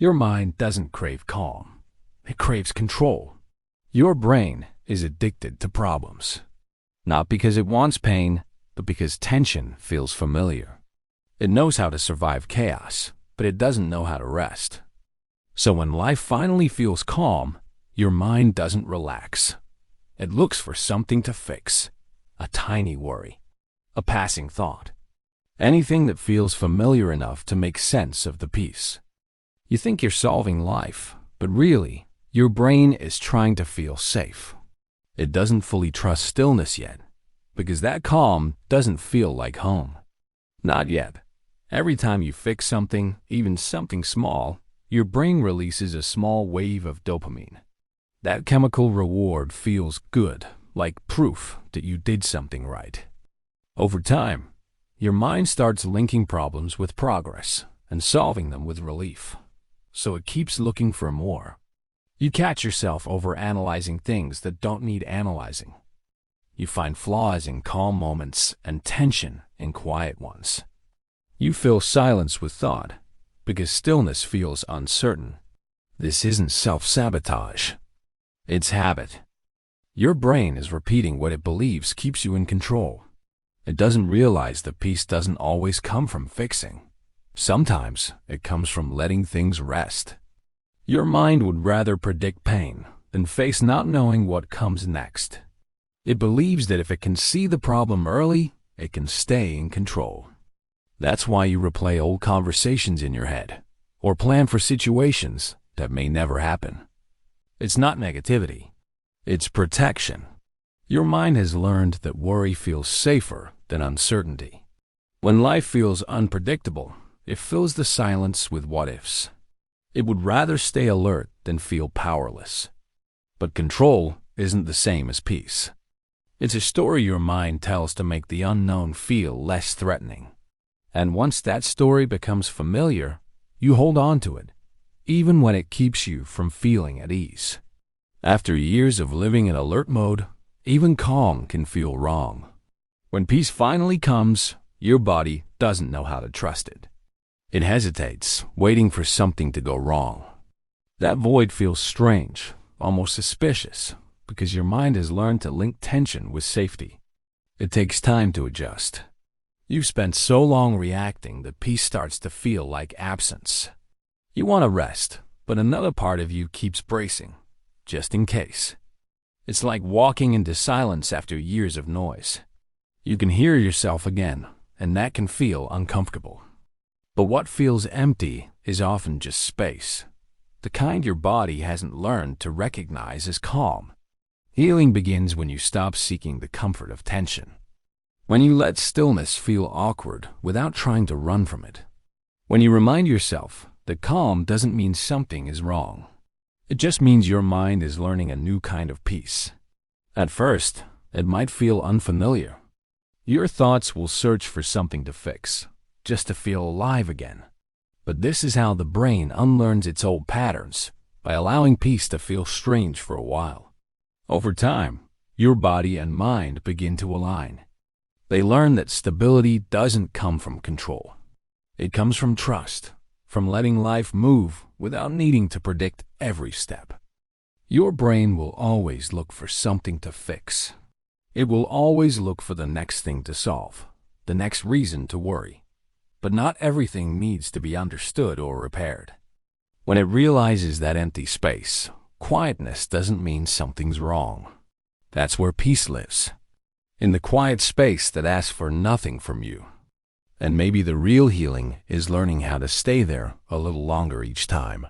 Your mind doesn't crave calm. It craves control. Your brain is addicted to problems. Not because it wants pain, but because tension feels familiar. It knows how to survive chaos, but it doesn't know how to rest. So when life finally feels calm, your mind doesn't relax. It looks for something to fix. A tiny worry. A passing thought. Anything that feels familiar enough to make sense of the peace. You think you're solving life, but really, your brain is trying to feel safe. It doesn't fully trust stillness yet, because that calm doesn't feel like home. Not yet. Every time you fix something, even something small, your brain releases a small wave of dopamine. That chemical reward feels good, like proof that you did something right. Over time, your mind starts linking problems with progress and solving them with relief. So it keeps looking for more. You catch yourself overanalyzing things that don't need analyzing. You find flaws in calm moments and tension in quiet ones. You fill silence with thought because stillness feels uncertain. This isn't self-sabotage. It's habit. Your brain is repeating what it believes keeps you in control. It doesn't realize that peace doesn't always come from fixing. Sometimes it comes from letting things rest. Your mind would rather predict pain than face not knowing what comes next. It believes that if it can see the problem early, it can stay in control. That's why you replay old conversations in your head, or plan for situations that may never happen. It's not negativity. It's protection. Your mind has learned that worry feels safer than uncertainty. When life feels unpredictable, it fills the silence with what-ifs. It would rather stay alert than feel powerless. But control isn't the same as peace. It's a story your mind tells to make the unknown feel less threatening. And once that story becomes familiar, you hold on to it, even when it keeps you from feeling at ease. After years of living in alert mode, even calm can feel wrong. When peace finally comes, your body doesn't know how to trust it. It hesitates, waiting for something to go wrong. That void feels strange, almost suspicious, because your mind has learned to link tension with safety. It takes time to adjust. You've spent so long reacting that peace starts to feel like absence. You want to rest, but another part of you keeps bracing, just in case. It's like walking into silence after years of noise. You can hear yourself again, and that can feel uncomfortable. But what feels empty is often just space, the kind your body hasn't learned to recognize as calm. Healing begins when you stop seeking the comfort of tension. When you let stillness feel awkward without trying to run from it. When you remind yourself that calm doesn't mean something is wrong. It just means your mind is learning a new kind of peace. At first, it might feel unfamiliar. Your thoughts will search for something to fix, just to feel alive again. But this is how the brain unlearns its old patterns, by allowing peace to feel strange for a while. Over time, your body and mind begin to align. They learn that stability doesn't come from control. It comes from trust, from letting life move without needing to predict every step. Your brain will always look for something to fix. It will always look for the next thing to solve, the next reason to worry. But not everything needs to be understood or repaired. When it realizes that empty space, quietness doesn't mean something's wrong. That's where peace lives. In the quiet space that asks for nothing from you. And maybe the real healing is learning how to stay there a little longer each time.